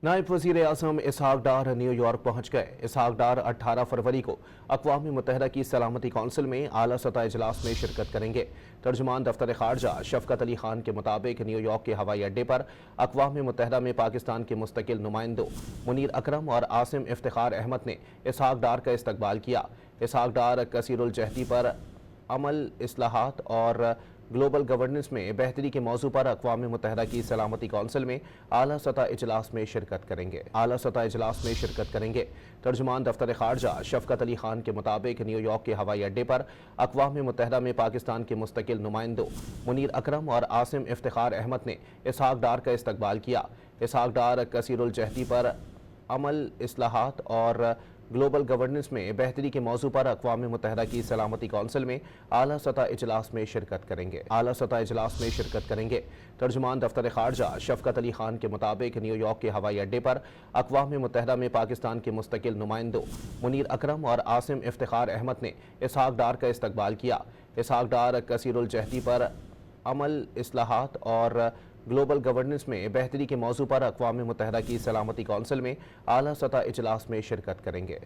नायब वज़ीर आज़म इसहाक डार न्यूयॉर्क पहुँच गए। इसहाक डार 18 फरवरी को अक़वाम मुत्तहिदा की सलामती कौंसिल में आला सतह इजलास में शिरकत करेंगे। तर्जुमान दफ्तर ख़ारजा शफ़क़त अली ख़ान के मुताबिक न्यूयॉर्क के हवाई अड्डे पर अक़वाम मुत्तहिदा में पाकिस्तान के मुस्तकिल नुमाइंदों मुनीर अकरम और आसिम इफ्तिखार अहमद ने इसहाक डार का इस्तकबाल किया। इसहाक डार कसीरुल जहदी पर अमल, इस्लाहात और ग्लोबल गवर्नेंस में बेहतरी के मौजू पर अक़वाम मुत्तहिदा की सलामती कौंसिल में आला सतह इजलास में शिरकत करेंगे। तर्जुमान दफ्तर ख़ारजा शफ़क़त अली ख़ान के मुताबिक न्यूयॉर्क के हवाई अड्डे पर अक़वाम मुत्तहिदा में पाकिस्तान के मुस्तकिल नुमाइंदों मुनीर अकरम और आसिम इफ्तिखार अहमद ने इसहाक डार का इस्तकबाल किया। इसहाक डार कसीरुल जहदी पर अमल, इस्लाहात और ग्लोबल गवर्नेंस में बेहतरी के मौजू पर अक़वाम मुत्तहिदा की सलामती कौंसिल में आला सतह इजलास में शिरकत करेंगे। तर्जुमान दफ्तर ख़ारजा शफ़क़त अली ख़ान के मुताबिक न्यूयॉर्क के हवाई अड्डे पर अक़वाम मुत्तहिदा में पाकिस्तान के मुस्तकिल नुमाइंदों मुनीर अकरम और आसिम इफ्तिखार अहमद ने इसहाक डार का इस्तकबाल किया। इसहाक डार कसीरुल जहदी पर अमल, इस्लाहात और ग्लोबल गवर्नेंस में बेहतरी के मौजू पर अक़वाम मुत्तहिदा की सलामती कौंसिल में आला सतह इजलास में शिरकत करेंगे।